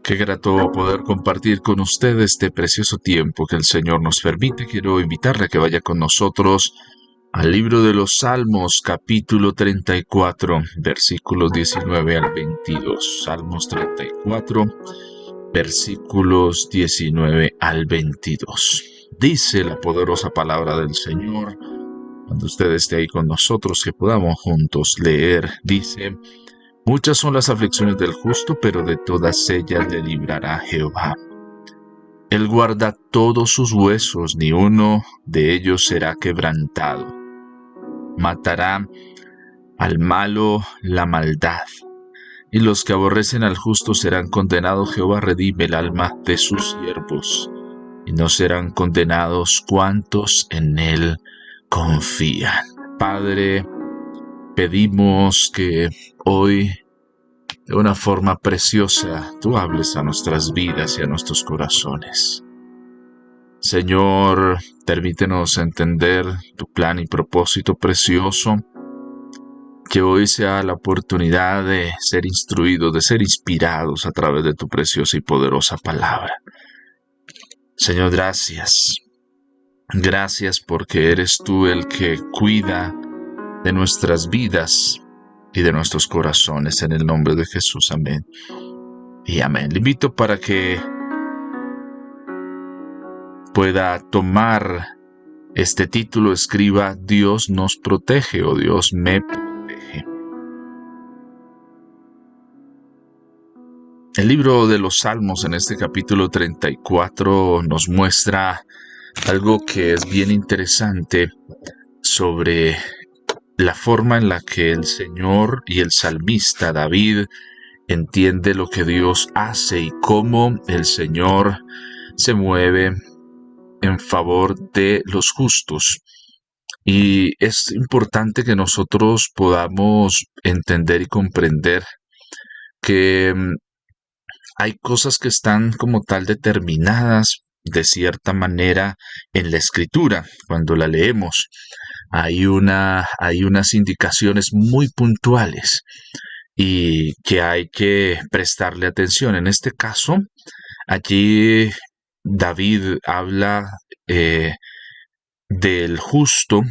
Qué grato poder compartir con usted este precioso tiempo que el Señor nos permite. Quiero invitarle a que vaya con nosotros al libro de los Salmos, capítulo 34, versículos 19 al 22. Salmos 34, versículos 19 al 22. Dice la poderosa palabra del Señor, cuando usted esté ahí con nosotros, que podamos juntos leer, dice: Muchas son las aflicciones del justo, pero de todas ellas le librará Jehová. Él guarda todos sus huesos, ni uno de ellos será quebrantado. Matará al malo la maldad, y los que aborrecen al justo serán condenados. Jehová redime el alma de sus siervos, y no serán condenados cuantos en él confían. Padre, pedimos que hoy, de una forma preciosa, tú hables a nuestras vidas y a nuestros corazones. Señor, permítenos entender tu plan y propósito precioso. Que hoy sea la oportunidad de ser instruidos, de ser inspirados a través de tu preciosa y poderosa palabra. Señor, gracias. Gracias porque eres tú el que cuida de nuestras vidas y de nuestros corazones. En el nombre de Jesús, amén y amén. Le invito para que pueda tomar este título, escriba: Dios nos protege o Dios me protege. El libro de los Salmos en este capítulo 34 nos muestra algo que es bien interesante sobre la forma en la que el Señor y el salmista David entiende lo que Dios hace y cómo el Señor se mueve en favor de los justos. Y es importante que nosotros podamos entender y comprender que hay cosas que están como tal determinadas de cierta manera en la escritura. Cuando la leemos, hay unas indicaciones muy puntuales y que hay que prestarle atención. En este caso, allí David habla del justo,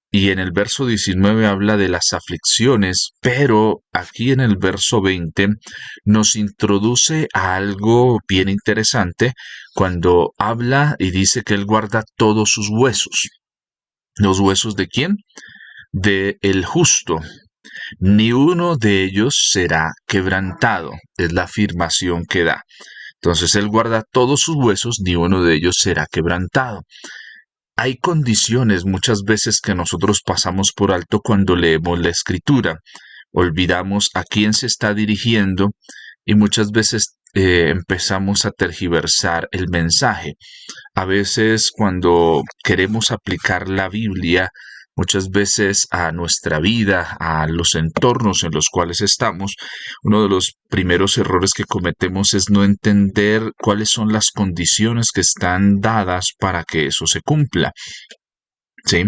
y en el verso 19 habla de las aflicciones, pero aquí en el verso 20 nos introduce a algo bien interesante cuando habla y dice que Él guarda todos sus huesos. ¿Los huesos de quién? De el justo. Ni uno de ellos será quebrantado, es la afirmación que da. Entonces Él guarda todos sus huesos, ni uno de ellos será quebrantado. Hay condiciones muchas veces que nosotros pasamos por alto cuando leemos la escritura. Olvidamos a quién se está dirigiendo y muchas veces empezamos a tergiversar el mensaje. A veces cuando queremos aplicar la Biblia, muchas veces a nuestra vida, a los entornos en los cuales estamos, uno de los primeros errores que cometemos es no entender cuáles son las condiciones que están dadas para que eso se cumpla. ¿Sí?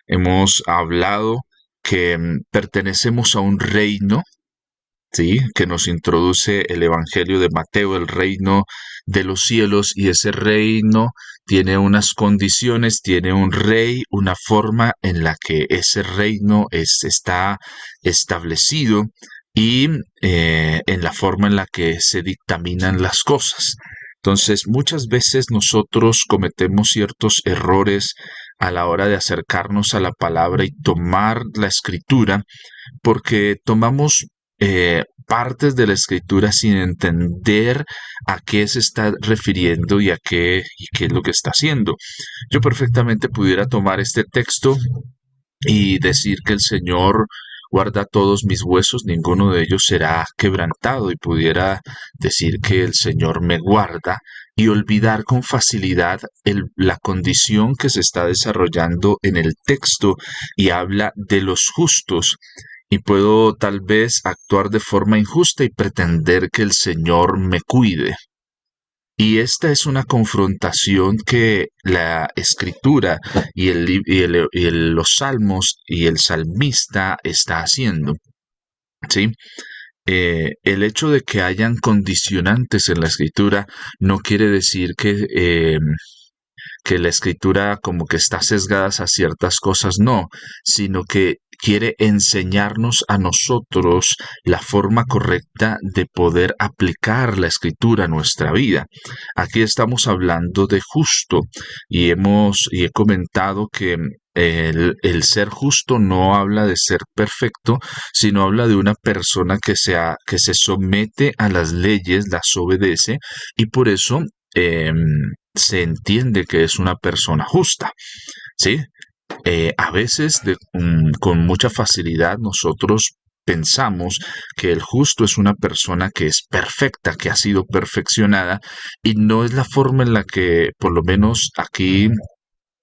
Hemos hablado que pertenecemos a un reino, ¿sí?, que nos introduce el Evangelio de Mateo, el reino de los cielos, y ese reino tiene unas condiciones, tiene un rey, una forma en la que ese reino está establecido y en la forma en la que se dictaminan las cosas. Entonces, muchas veces nosotros cometemos ciertos errores a la hora de acercarnos a la palabra y tomar la escritura, porque tomamos partes de la escritura sin entender a qué se está refiriendo y qué es lo que está haciendo. Yo perfectamente pudiera tomar este texto y decir que el Señor guarda todos mis huesos, ninguno de ellos será quebrantado, y pudiera decir que el Señor me guarda y olvidar con facilidad la condición que se está desarrollando en el texto y habla de los justos. Y puedo tal vez actuar de forma injusta y pretender que el Señor me cuide. Y esta es una confrontación que la escritura y los salmos y el salmista está haciendo, ¿sí? el hecho de que hayan condicionantes en la escritura no quiere decir que la escritura como que está sesgada a ciertas cosas, no, sino que quiere enseñarnos a nosotros la forma correcta de poder aplicar la escritura a nuestra vida. Aquí estamos hablando de justo y he comentado que el ser justo no habla de ser perfecto, sino habla de una persona que se somete a las leyes, las obedece y por eso eh, se entiende que es una persona justa, ¿sí? A veces con mucha facilidad nosotros pensamos que el justo es una persona que es perfecta, que ha sido perfeccionada y no es la forma en la que por lo menos aquí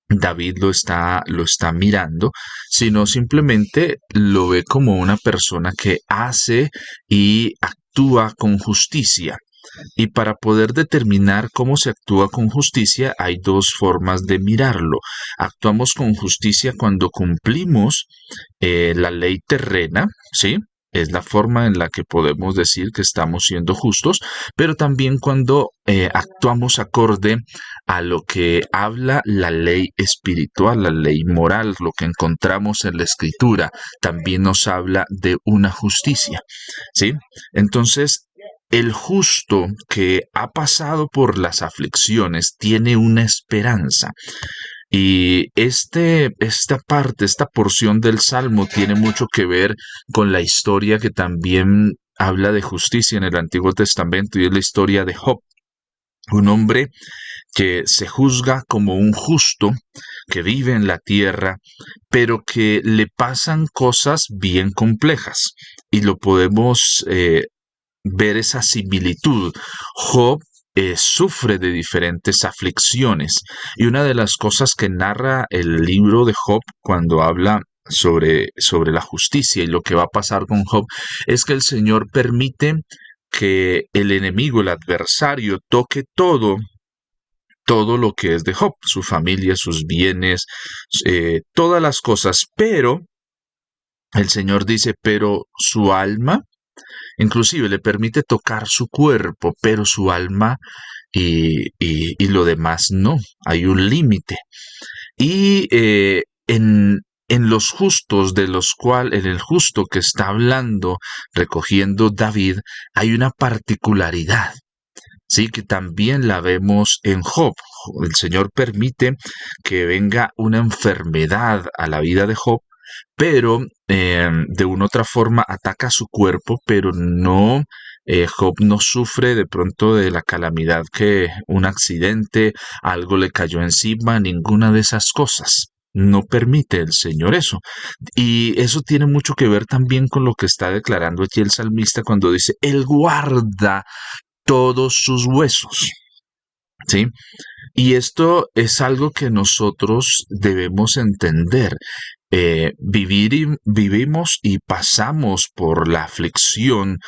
David lo está mirando, sino simplemente lo ve como una persona que hace y actúa con justicia. Y para poder determinar cómo se actúa con justicia, hay dos formas de mirarlo. Actuamos con justicia cuando cumplimos la ley terrena, ¿sí? Es la forma en la que podemos decir que estamos siendo justos, pero también cuando actuamos acorde a lo que habla la ley espiritual, la ley moral, lo que encontramos en la escritura, también nos habla de una justicia, ¿sí? Entonces, el justo que ha pasado por las aflicciones tiene una esperanza. Y esta parte, esta porción del Salmo tiene mucho que ver con la historia que también habla de justicia en el Antiguo Testamento y es la historia de Job, un hombre que se juzga como un justo, que vive en la tierra, pero que le pasan cosas bien complejas. Y lo podemos ver esa similitud. Job sufre de diferentes aflicciones y una de las cosas que narra el libro de Job cuando habla sobre la justicia y lo que va a pasar con Job es que el Señor permite que el enemigo, el adversario, toque todo lo que es de Job, su familia, sus bienes, todas las cosas, pero el Señor dice, pero su alma, inclusive le permite tocar su cuerpo, pero su alma y lo demás no. Hay un límite. Y en los justos de los cuales, en el justo que está hablando, recogiendo David, hay una particularidad. Sí, que también la vemos en Job. El Señor permite que venga una enfermedad a la vida de Job, pero de una u otra forma ataca su cuerpo, pero no, Job no sufre de pronto de la calamidad que un accidente, algo le cayó encima, ninguna de esas cosas. No permite el Señor eso. Y eso tiene mucho que ver también con lo que está declarando aquí el salmista cuando dice, Él guarda todos sus huesos. ¿Sí? Y esto es algo que nosotros debemos entender. Vivimos y pasamos por la aflicción,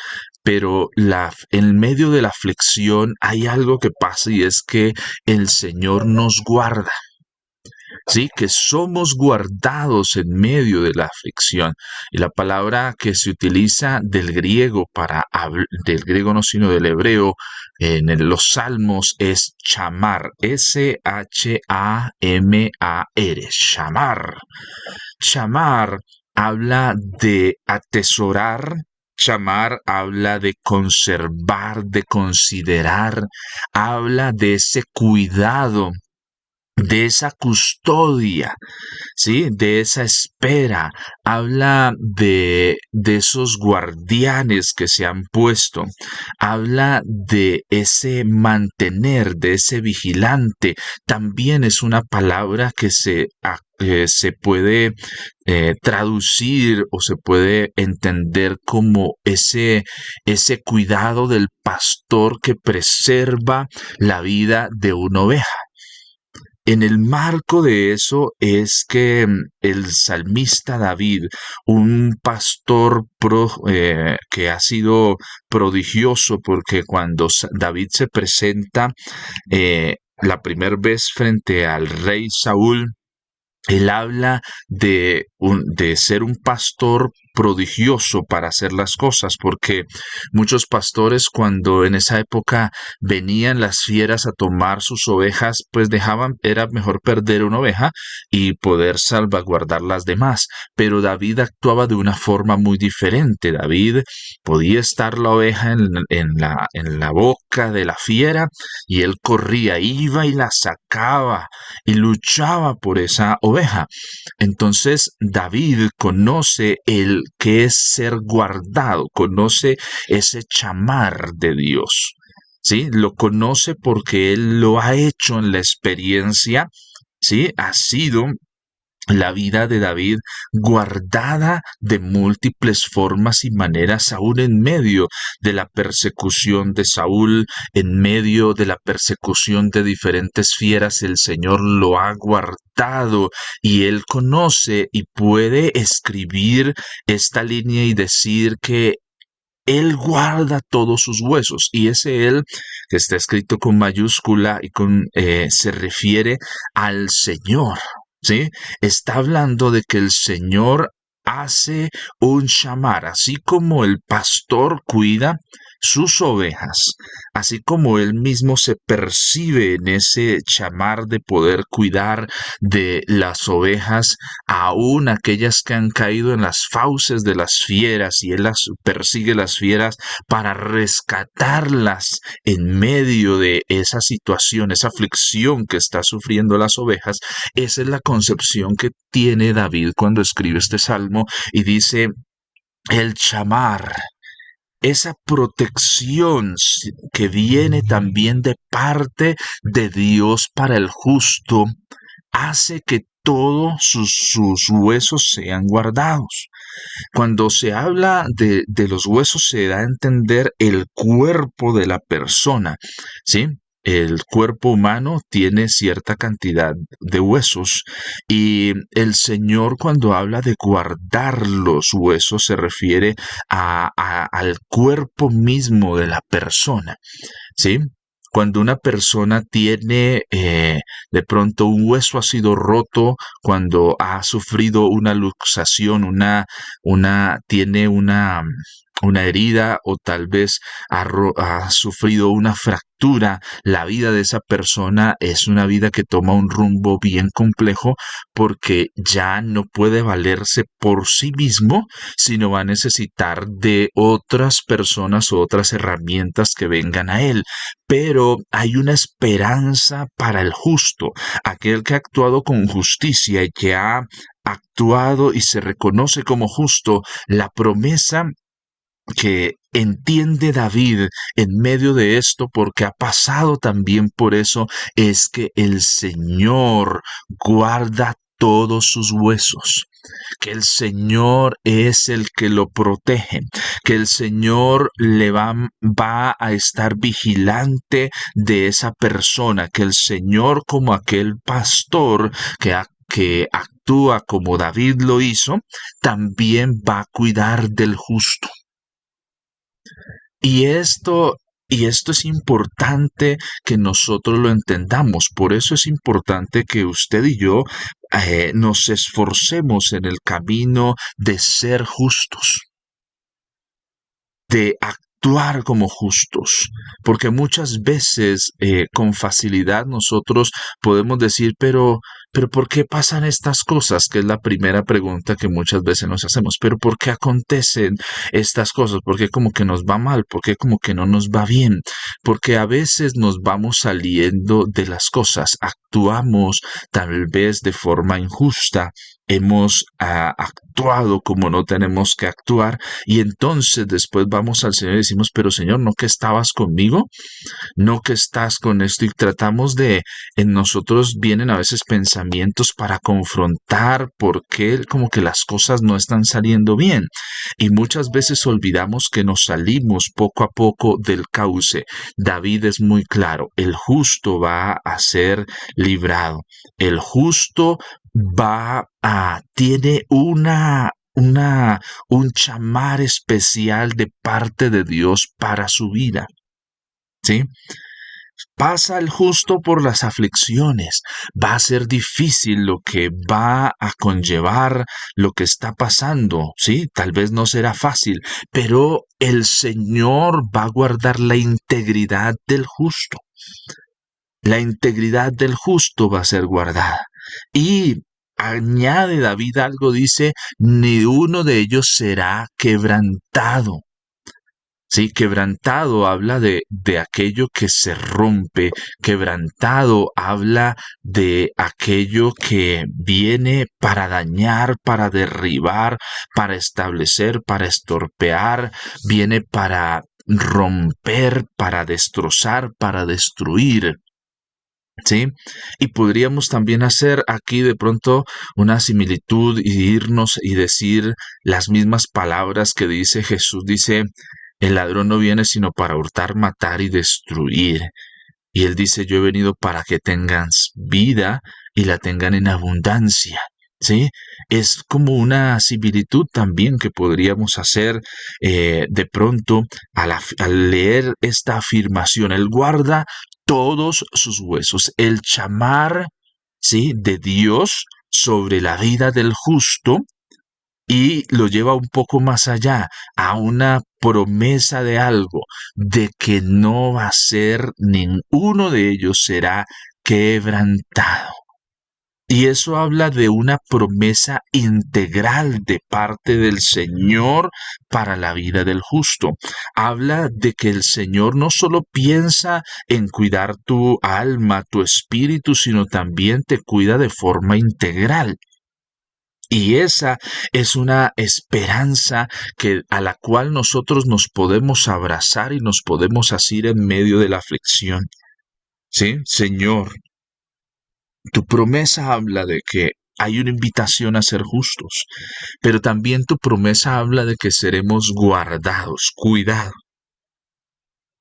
pero en medio de la aflicción hay algo que pasa y es que el Señor nos guarda. Sí, que somos guardados en medio de la aflicción. Y la palabra que se utiliza del griego del griego no sino del hebreo los salmos es chamar, S-H-A-M-A-R, chamar. Chamar habla de atesorar. Chamar habla de conservar, de considerar, habla de ese cuidado, de esa custodia, ¿sí? De esa espera, habla de esos guardianes que se han puesto, habla de ese mantener, de ese vigilante, también es una palabra que se puede traducir o se puede entender como ese cuidado del pastor que preserva la vida de una oveja. En el marco de eso es que el salmista David, un pastor que ha sido prodigioso porque cuando David se presenta la primera vez frente al rey Saúl, él habla de ser un pastor prodigioso para hacer las cosas, porque muchos pastores cuando en esa época venían las fieras a tomar sus ovejas, pues era mejor perder una oveja y poder salvaguardar las demás. Pero David actuaba de una forma muy diferente. David podía estar la oveja en la boca de la fiera y él corría, iba y la sacaba y luchaba por esa oveja. Entonces David conoce el que es ser guardado, conoce ese chamar de Dios. ¿Sí? Lo conoce porque él lo ha hecho en la experiencia, ¿sí? Ha sido la vida de David guardada de múltiples formas y maneras, aún en medio de la persecución de Saúl, en medio de la persecución de diferentes fieras, el Señor lo ha guardado y él conoce y puede escribir esta línea y decir que él guarda todos sus huesos, y ese él que está escrito con mayúscula y se refiere al Señor, ¿sí? Está hablando de que el Señor hace un shamar, así como el pastor cuida sus ovejas, así como él mismo se percibe en ese chamar de poder cuidar de las ovejas, aún aquellas que han caído en las fauces de las fieras, y él las persigue las fieras para rescatarlas en medio de esa situación, esa aflicción que está sufriendo las ovejas. Esa es la concepción que tiene David cuando escribe este salmo y dice: el chamar, esa protección que viene también de parte de Dios para el justo, hace que todos sus huesos sean guardados. Cuando se habla de los huesos, se da a entender el cuerpo de la persona, ¿sí? El cuerpo humano tiene cierta cantidad de huesos, y el Señor, cuando habla de guardar los huesos, se refiere al cuerpo mismo de la persona, ¿sí? Cuando una persona tiene de pronto un hueso ha sido roto, cuando ha sufrido una luxación, tiene una herida, o tal vez ha sufrido una fractura, la vida de esa persona es una vida que toma un rumbo bien complejo, porque ya no puede valerse por sí mismo, sino va a necesitar de otras personas o otras herramientas que vengan a él. Pero hay una esperanza para el justo, aquel que ha actuado con justicia y que ha actuado y se reconoce como justo. La promesa que entiende David en medio de esto, porque ha pasado también por eso, es que el Señor guarda todos sus huesos, que el Señor es el que lo protege, que el Señor va a estar vigilante de esa persona, que el Señor, como aquel pastor que actúa como David lo hizo, también va a cuidar del justo. Y esto es importante que nosotros lo entendamos. Por eso es importante que usted y yo nos esforcemos en el camino de ser justos, de actuar como justos, porque muchas veces con facilidad nosotros podemos decir, pero ¿por qué pasan estas cosas? Que es la primera pregunta que muchas veces nos hacemos. Pero ¿por qué acontecen estas cosas? ¿Por qué como que nos va mal? ¿Por qué como que no nos va bien? Porque a veces nos vamos saliendo de las cosas, actuamos tal vez de forma injusta, hemos actuado como no tenemos que actuar, y entonces después vamos al Señor y decimos: pero Señor, ¿no que estabas conmigo? ¿No que estás con esto? Y tratamos en nosotros vienen a veces pensamientos para confrontar por qué como que las cosas no están saliendo bien. Y muchas veces olvidamos que nos salimos poco a poco del cauce. David es muy claro: el justo va a ser librado. El justo tiene un chamar especial de parte de Dios para su vida, ¿sí? Pasa el justo por las aflicciones. Va a ser difícil lo que va a conllevar lo que está pasando, ¿sí? Tal vez no será fácil, pero el Señor va a guardar la integridad del justo. La integridad del justo va a ser guardada. Y añade David algo, dice, ni uno de ellos será quebrantado. Sí, quebrantado habla de aquello que se rompe, quebrantado habla de aquello que viene para dañar, para derribar, para establecer, para estorpear, viene para romper, para destrozar, para destruir. ¿Sí? Y podríamos también hacer aquí de pronto una similitud y irnos y decir las mismas palabras que dice Jesús. Dice, el ladrón no viene sino para hurtar, matar y destruir. Y él dice, yo he venido para que tengan vida y la tengan en abundancia. ¿Sí? Es como una similitud también que podríamos hacer de pronto al leer esta afirmación. Él guarda todos sus huesos. El chamar, ¿sí? De Dios sobre la vida del justo y lo lleva un poco más allá, a una promesa de algo, de que no va a ser, ninguno de ellos será quebrantado. Y eso habla de una promesa integral de parte del Señor para la vida del justo. Habla de que el Señor no solo piensa en cuidar tu alma, tu espíritu, sino también te cuida de forma integral. Y esa es una esperanza a la cual nosotros nos podemos abrazar y nos podemos asir en medio de la aflicción. ¿Sí? Señor, tu promesa habla de que hay una invitación a ser justos, pero también tu promesa habla de que seremos guardados, cuidados,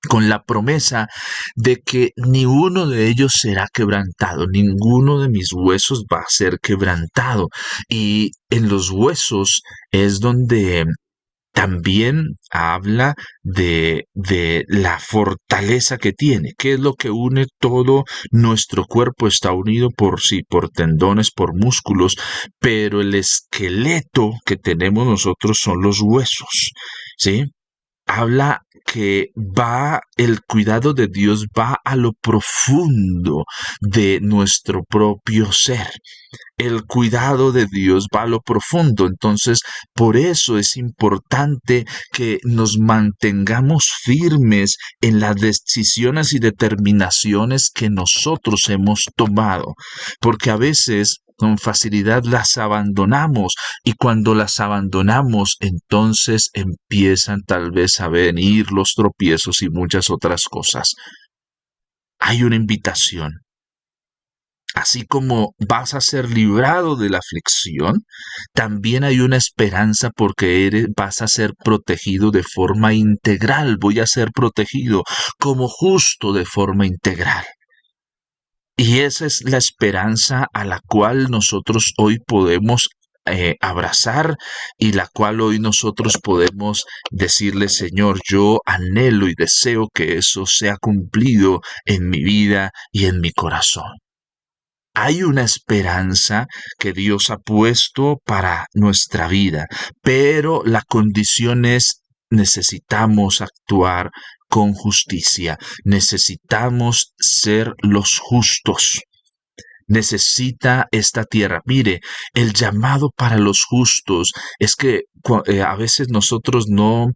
con la promesa de que ni uno de ellos será quebrantado, ninguno de mis huesos va a ser quebrantado. Y en los huesos es donde también habla de la fortaleza que tiene, que es lo que une todo nuestro cuerpo, está unido por sí, por tendones, por músculos, pero el esqueleto que tenemos nosotros son los huesos, ¿sí? Habla que el cuidado de Dios va a lo profundo de nuestro propio ser. El cuidado de Dios va a lo profundo. Entonces, por eso es importante que nos mantengamos firmes en las decisiones y determinaciones que nosotros hemos tomado. Porque a veces con facilidad las abandonamos y cuando las abandonamos entonces empiezan tal vez a venir los tropiezos y muchas otras cosas. Hay una invitación. Así como vas a ser librado de la aflicción, también hay una esperanza porque vas a ser protegido de forma integral. Voy a ser protegido como justo de forma integral. Y esa es la esperanza a la cual nosotros hoy podemos abrazar y la cual hoy nosotros podemos decirle, Señor, yo anhelo y deseo que eso sea cumplido en mi vida y en mi corazón. Hay una esperanza que Dios ha puesto para nuestra vida, pero la condición es necesitamos actuar con justicia, necesitamos ser los justos. Necesita esta tierra. Mire, el llamado para los justos es que a veces nosotros no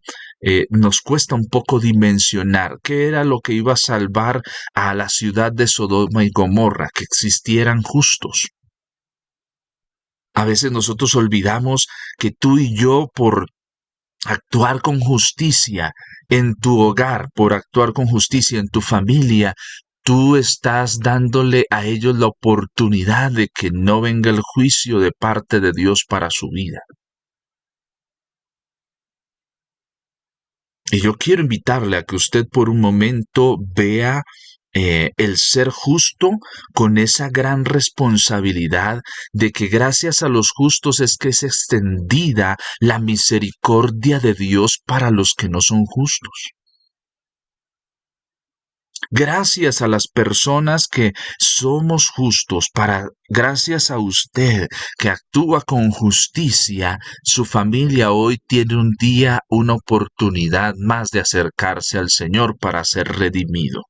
nos cuesta un poco dimensionar qué era lo que iba a salvar a la ciudad de Sodoma y Gomorra, que existieran justos. A veces nosotros olvidamos que tú y yo por actuar con justicia en tu hogar, por actuar con justicia en tu familia, tú estás dándole a ellos la oportunidad de que no venga el juicio de parte de Dios para su vida. Y yo quiero invitarle a que usted por un momento vea el ser justo con esa gran responsabilidad de que gracias a los justos es que es extendida la misericordia de Dios para los que no son justos. Gracias a las personas que somos justos, gracias a usted que actúa con justicia, su familia hoy tiene un día, una oportunidad más de acercarse al Señor para ser redimido.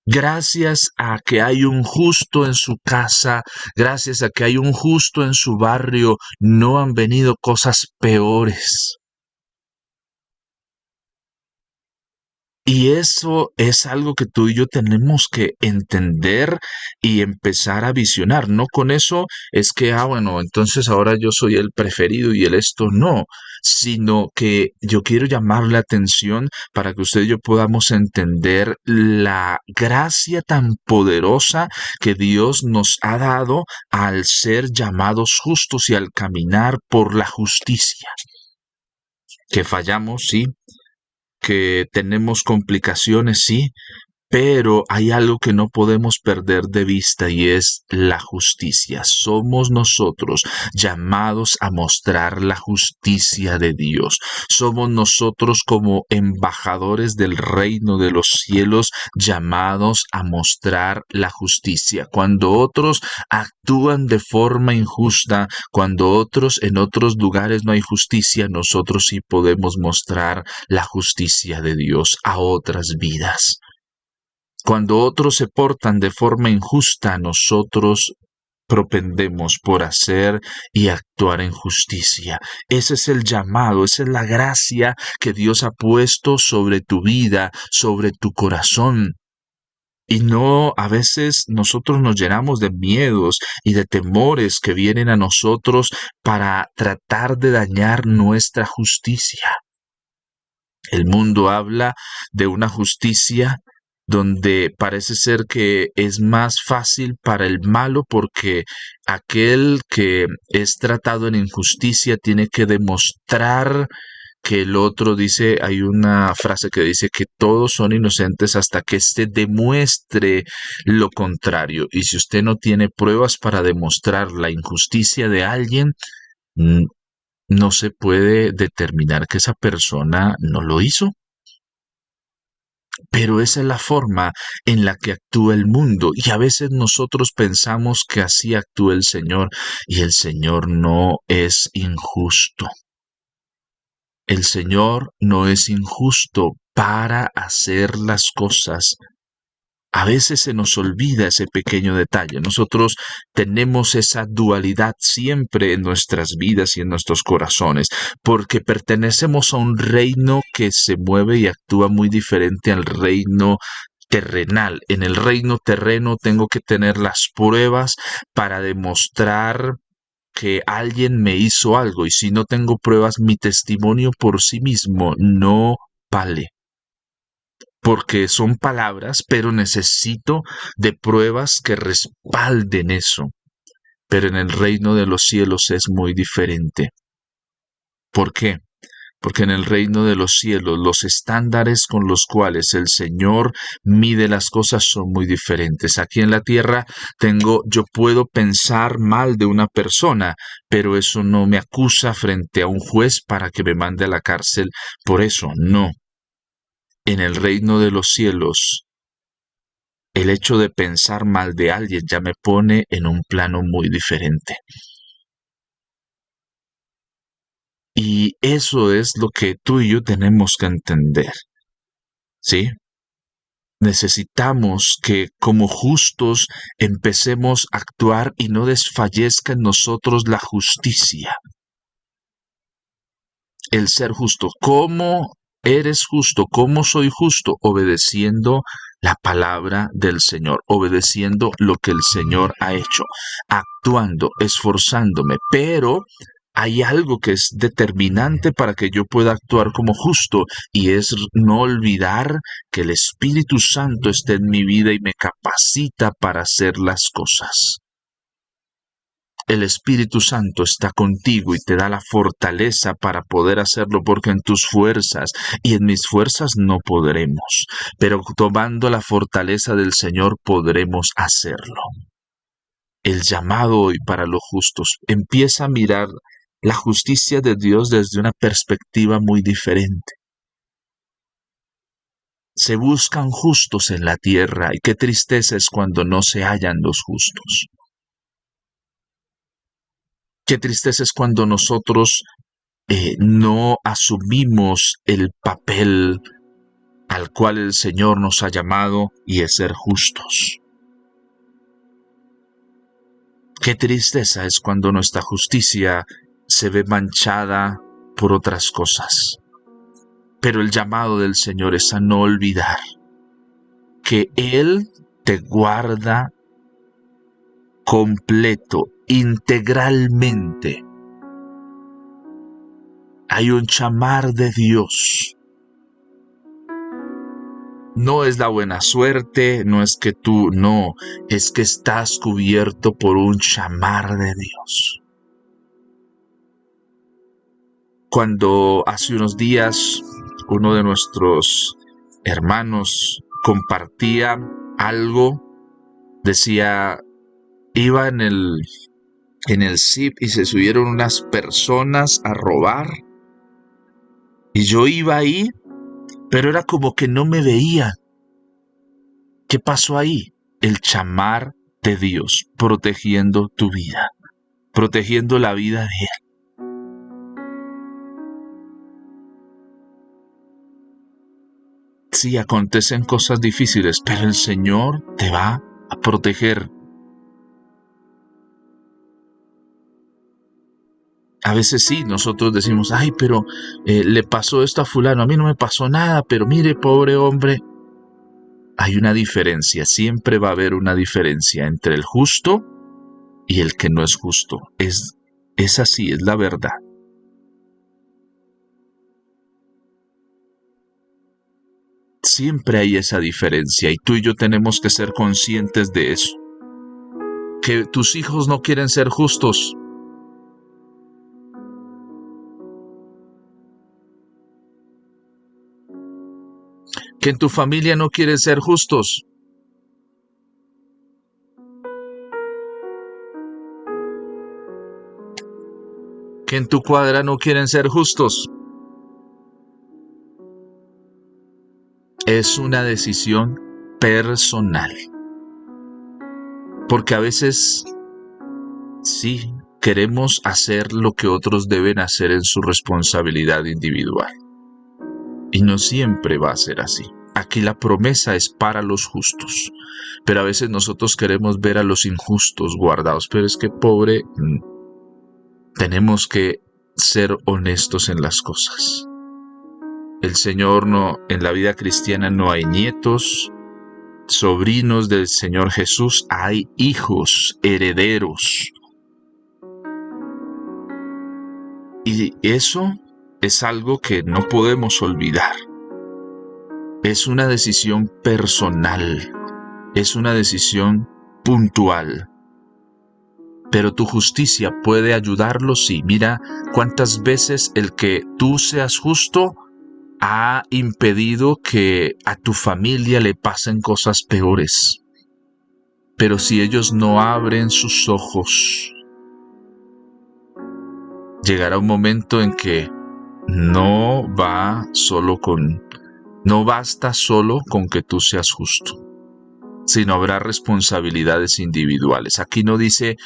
Gracias a que hay un justo en su casa, gracias a que hay un justo en su barrio, no han venido cosas peores. Y eso es algo que tú y yo tenemos que entender y empezar a visionar. No con eso es que, bueno, entonces ahora yo soy el preferido y el esto no, sino que yo quiero llamar la atención para que usted y yo podamos entender la gracia tan poderosa que Dios nos ha dado al ser llamados justos y al caminar por la justicia. Que fallamos, sí, que tenemos complicaciones, sí, pero hay algo que no podemos perder de vista y es la justicia. Somos nosotros llamados a mostrar la justicia de Dios. Somos nosotros como embajadores del reino de los cielos llamados a mostrar la justicia. Cuando otros actúan de forma injusta, cuando otros en otros lugares no hay justicia, nosotros sí podemos mostrar la justicia de Dios a otras vidas. Cuando otros se portan de forma injusta, nosotros propendemos por hacer y actuar en justicia. Ese es el llamado, esa es la gracia que Dios ha puesto sobre tu vida, sobre tu corazón. Y no, a veces nosotros nos llenamos de miedos y de temores que vienen a nosotros para tratar de dañar nuestra justicia. El mundo habla de una justicia donde parece ser que es más fácil para el malo porque aquel que es tratado en injusticia tiene que demostrar que el otro dice, hay una frase que dice que todos son inocentes hasta que éste demuestre lo contrario. Y si usted no tiene pruebas para demostrar la injusticia de alguien, no se puede determinar que esa persona no lo hizo. Pero esa es la forma en la que actúa el mundo y a veces nosotros pensamos que así actúa el Señor y el Señor no es injusto. El Señor no es injusto para hacer las cosas. A veces se nos olvida ese pequeño detalle. Nosotros tenemos esa dualidad siempre en nuestras vidas y en nuestros corazones, porque pertenecemos a un reino que se mueve y actúa muy diferente al reino terrenal. En el reino terreno tengo que tener las pruebas para demostrar que alguien me hizo algo, y si no tengo pruebas, mi testimonio por sí mismo no vale, porque son palabras, pero necesito de pruebas que respalden eso. Pero en el reino de los cielos es muy diferente. ¿Por qué? Porque en el reino de los cielos los estándares con los cuales el Señor mide las cosas son muy diferentes. Aquí en la tierra yo puedo pensar mal de una persona, pero eso no me acusa frente a un juez para que me mande a la cárcel. Por eso, no. En el reino de los cielos, el hecho de pensar mal de alguien ya me pone en un plano muy diferente. Y eso es lo que tú y yo tenemos que entender. ¿Sí? Necesitamos que como justos empecemos a actuar y no desfallezca en nosotros la justicia. El ser justo. ¿Cómo eres justo? ¿Cómo soy justo? Obedeciendo la palabra del Señor, obedeciendo lo que el Señor ha hecho, actuando, esforzándome, pero hay algo que es determinante para que yo pueda actuar como justo y es no olvidar que el Espíritu Santo está en mi vida y me capacita para hacer las cosas. El Espíritu Santo está contigo y te da la fortaleza para poder hacerlo, porque en tus fuerzas y en mis fuerzas no podremos, pero tomando la fortaleza del Señor podremos hacerlo. El llamado hoy para los justos empieza a mirar la justicia de Dios desde una perspectiva muy diferente. Se buscan justos en la tierra y qué tristeza es cuando no se hallan los justos. Qué tristeza es cuando nosotros no asumimos el papel al cual el Señor nos ha llamado y es ser justos. Qué tristeza es cuando nuestra justicia se ve manchada por otras cosas. Pero el llamado del Señor es a no olvidar que Él te guarda completo, integralmente. Hay un chamar de Dios. No es la buena suerte, no es que tú, no, es que estás cubierto por un chamar de Dios. Cuando hace unos días uno de nuestros hermanos compartía algo, decía, iba en el zip y se subieron unas personas a robar y yo iba ahí, pero era como que no me veía. ¿Qué pasó ahí? El chamar de Dios protegiendo tu vida, protegiendo la vida de Él. Sí, acontecen cosas difíciles, pero el Señor te va a proteger. A veces sí, nosotros decimos, ay, pero le pasó esto a fulano, a mí no me pasó nada, pero mire, pobre hombre. Hay una diferencia, siempre va a haber una diferencia entre el justo y el que no es justo. Es así, es la verdad. Siempre hay esa diferencia y tú y yo tenemos que ser conscientes de eso. Que tus hijos no quieren ser justos. Que en tu familia no quieren ser justos. Que en tu cuadra no quieren ser justos. Es una decisión personal. Porque a veces sí queremos hacer lo que otros deben hacer en su responsabilidad individual. Y no siempre va a ser así. Aquí la promesa es para los justos. Pero a veces nosotros queremos ver a los injustos guardados. Pero es que pobre, tenemos que ser honestos en las cosas. El Señor no, en la vida cristiana no hay nietos, sobrinos del Señor Jesús, hay hijos, herederos. Y eso es algo que no podemos olvidar. Es una decisión personal, es una decisión puntual. Pero tu justicia puede ayudarlo, sí. Mira cuántas veces el que tú seas justo ha impedido que a tu familia le pasen cosas peores. Pero si ellos no abren sus ojos, llegará un momento en que no basta solo con que tú seas justo, sino habrá responsabilidades individuales. Aquí no dice,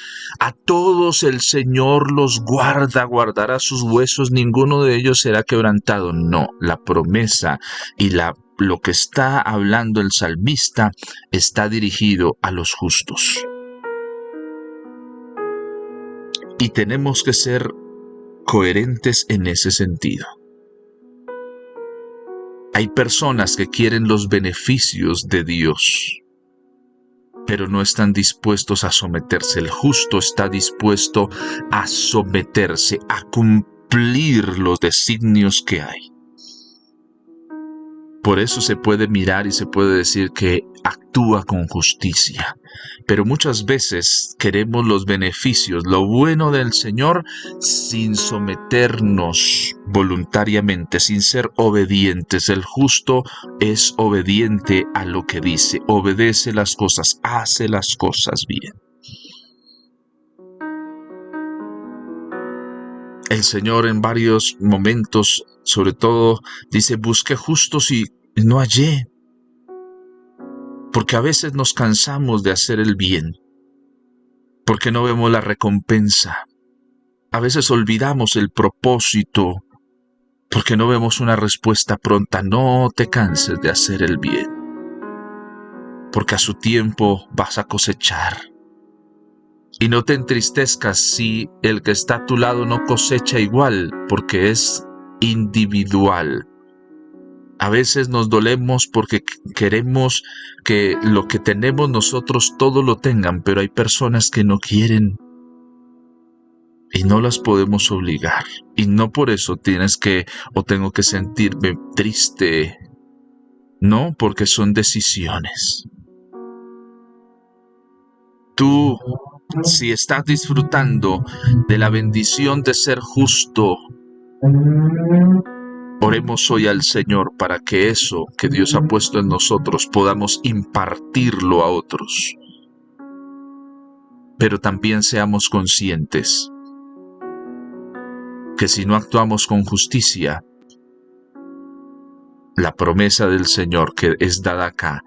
a todos el Señor los guarda, guardará sus huesos, ninguno de ellos será quebrantado. No, la promesa y lo que está hablando el salmista está dirigido a los justos. Y tenemos que ser coherentes en ese sentido. Hay personas que quieren los beneficios de Dios, pero no están dispuestos a someterse. El justo está dispuesto a someterse, a cumplir los designios que hay. Por eso se puede mirar y se puede decir que actúa con justicia. Pero muchas veces queremos los beneficios, lo bueno del Señor, sin someternos voluntariamente, sin ser obedientes. El justo es obediente a lo que dice, obedece las cosas, hace las cosas bien. El Señor en varios momentos, sobre todo, dice, busqué justos y no hallé. porque a veces nos cansamos de hacer el bien, porque no vemos la recompensa. A veces olvidamos el propósito, porque no vemos una respuesta pronta. No te canses de hacer el bien, porque a su tiempo vas a cosechar. Y no te entristezcas si el que está a tu lado no cosecha igual, porque es individual. A veces nos dolemos porque queremos que lo que tenemos nosotros todo lo tengan, pero hay personas que no quieren y no las podemos obligar. Y no por eso tienes que o tengo que sentirme triste. No, porque son decisiones. Tú, si estás disfrutando de la bendición de ser justo, oremos hoy al Señor para que eso que Dios ha puesto en nosotros podamos impartirlo a otros. Pero también seamos conscientes que si no actuamos con justicia, la promesa del Señor que es dada acá,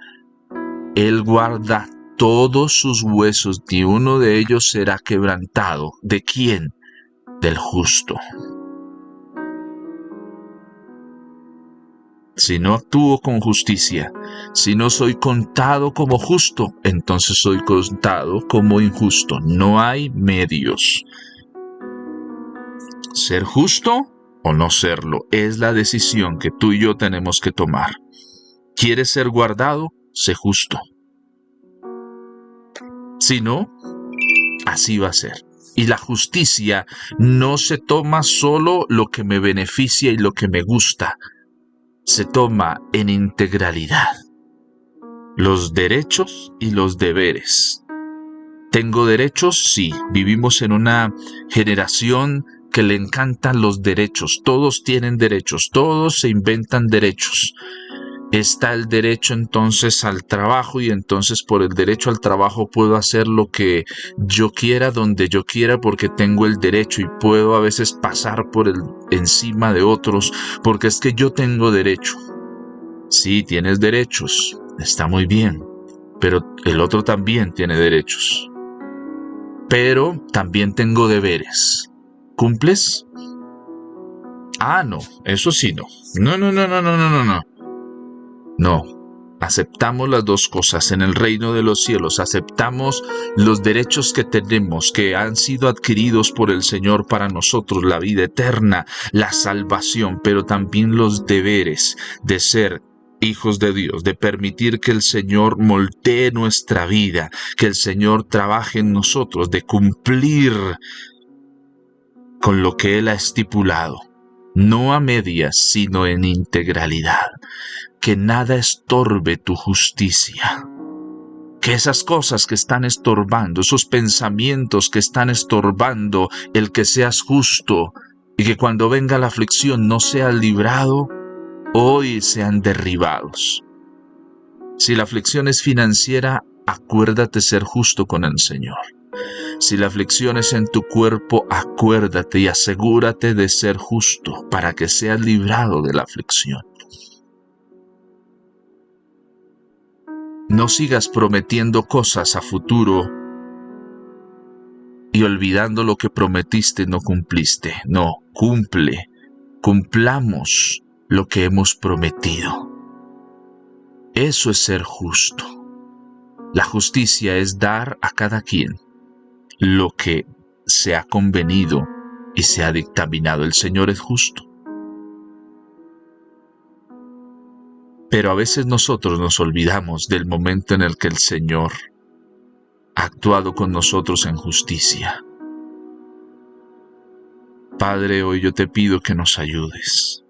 Él guarda todos sus huesos, ni uno de ellos será quebrantado. ¿De quién? Del justo. Si no actúo con justicia, si no soy contado como justo, entonces soy contado como injusto. No hay medios. Ser justo o no serlo es la decisión que tú y yo tenemos que tomar. ¿Quieres ser guardado? Sé justo. Si no, así va a ser. Y la justicia no se toma solo lo que me beneficia y lo que me gusta. Se toma en integralidad. Los derechos y los deberes. ¿Tengo derechos? Sí. Vivimos en una generación que le encantan los derechos. Todos tienen derechos. Todos se inventan derechos. Está el derecho entonces al trabajo y entonces por el derecho al trabajo puedo hacer lo que yo quiera, donde yo quiera, porque tengo el derecho y puedo a veces pasar por encima de otros porque es que yo tengo derecho. Sí, tienes derechos, está muy bien, pero el otro también tiene derechos. Pero también tengo deberes. ¿Cumples? Ah, no, eso sí no. No. No, aceptamos las dos cosas en el reino de los cielos. Aceptamos los derechos que tenemos, que han sido adquiridos por el Señor para nosotros, la vida eterna, la salvación, pero también los deberes de ser hijos de Dios, de permitir que el Señor moldee nuestra vida, que el Señor trabaje en nosotros, de cumplir con lo que Él ha estipulado, no a medias, sino en integralidad. Que nada estorbe tu justicia. Que esas cosas que están estorbando, esos pensamientos que están estorbando el que seas justo y que cuando venga la aflicción no seas librado, hoy sean derribados. Si la aflicción es financiera, acuérdate ser justo con el Señor. Si la aflicción es en tu cuerpo, acuérdate y asegúrate de ser justo para que seas librado de la aflicción. No sigas prometiendo cosas a futuro y olvidando lo que prometiste no cumpliste. No, cumplamos lo que hemos prometido. Eso es ser justo. La justicia es dar a cada quien lo que se ha convenido y se ha dictaminado. El Señor es justo. Pero a veces nosotros nos olvidamos del momento en el que el Señor ha actuado con nosotros en justicia. Padre, hoy yo te pido que nos ayudes.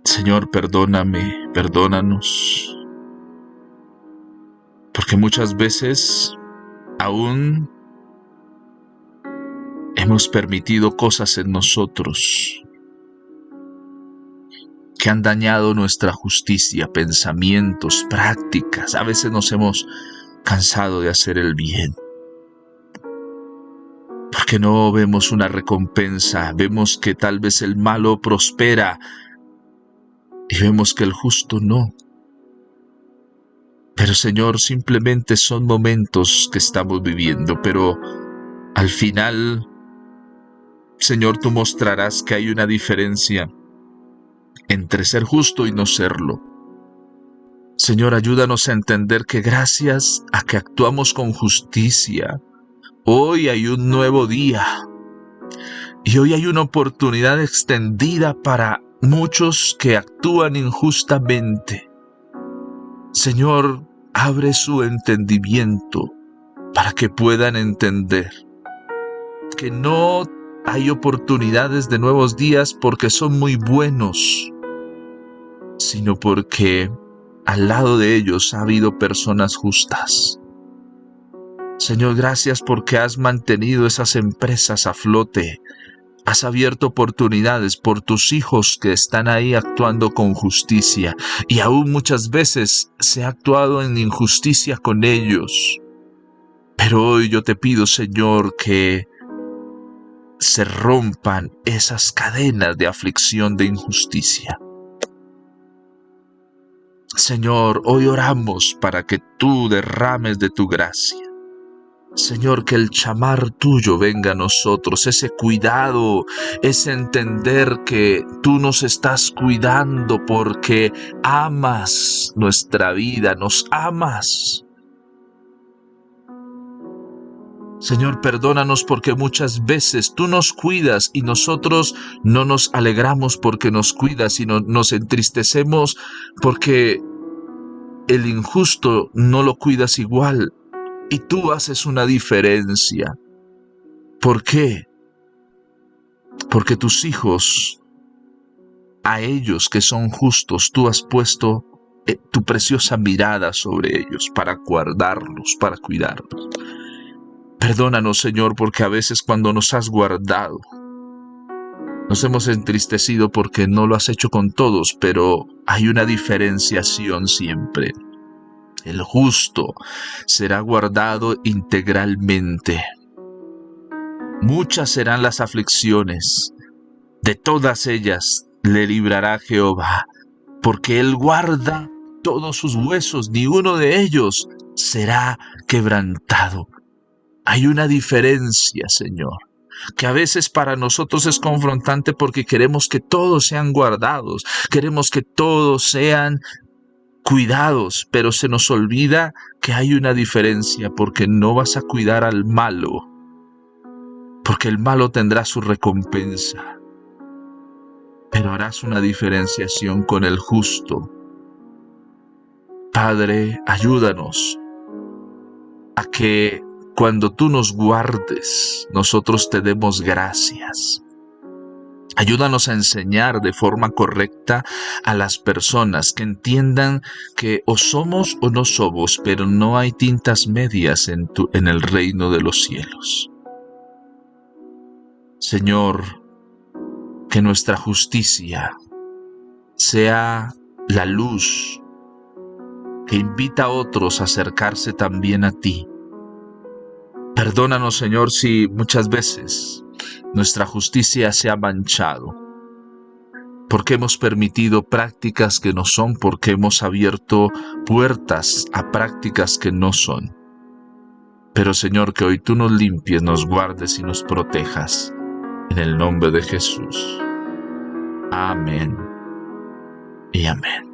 Señor, perdóname, perdónanos. Porque muchas veces aún hemos permitido cosas en nosotros que han dañado nuestra justicia, pensamientos, prácticas. A veces nos hemos cansado de hacer el bien. Porque no vemos una recompensa, vemos que tal vez el malo prospera y vemos que el justo no. Pero Señor, simplemente son momentos que estamos viviendo, pero al final, Señor, tú mostrarás que hay una diferencia entre ser justo y no serlo. Señor, ayúdanos a entender que gracias a que actuamos con justicia, hoy hay un nuevo día y hoy hay una oportunidad extendida para muchos que actúan injustamente. Señor, abre su entendimiento para que puedan entender que no hay oportunidades de nuevos días porque son muy buenos, sino porque al lado de ellos ha habido personas justas. Señor, gracias porque has mantenido esas empresas a flote. Has abierto oportunidades por tus hijos que están ahí actuando con justicia. Y aún muchas veces se ha actuado en injusticia con ellos. Pero hoy yo te pido, Señor, que se rompan esas cadenas de aflicción, de injusticia. Señor, hoy oramos para que tú derrames de tu gracia. Señor, que el chamar tuyo venga a nosotros, ese cuidado, ese entender que tú nos estás cuidando porque amas nuestra vida, nos amas. Señor, perdónanos porque muchas veces tú nos cuidas y nosotros no nos alegramos porque nos cuidas, sino nos entristecemos porque el injusto no lo cuidas igual y tú haces una diferencia. ¿Por qué? Porque tus hijos, a ellos que son justos, tú has puesto tu preciosa mirada sobre ellos para guardarlos, para cuidarlos. Perdónanos, Señor, porque a veces cuando nos has guardado, nos hemos entristecido porque no lo has hecho con todos, pero hay una diferenciación siempre. El justo será guardado integralmente. Muchas serán las aflicciones, de todas ellas le librará Jehová, porque Él guarda todos sus huesos, ni uno de ellos será quebrantado. Hay una diferencia, Señor, que a veces para nosotros es confrontante porque queremos que todos sean guardados, queremos que todos sean cuidados, pero se nos olvida que hay una diferencia porque no vas a cuidar al malo, porque el malo tendrá su recompensa, pero harás una diferenciación con el justo. Padre, ayúdanos a que cuando tú nos guardes, nosotros te demos gracias. Ayúdanos a enseñar de forma correcta a las personas que entiendan que o somos o no somos, pero no hay tintas medias en el reino de los cielos. Señor, que nuestra justicia sea la luz que invita a otros a acercarse también a ti. Perdónanos, Señor, si muchas veces nuestra justicia se ha manchado, porque hemos permitido prácticas que no son, porque hemos abierto puertas a prácticas que no son. Pero, Señor, que hoy tú nos limpies, nos guardes y nos protejas. En el nombre de Jesús. Amén y amén.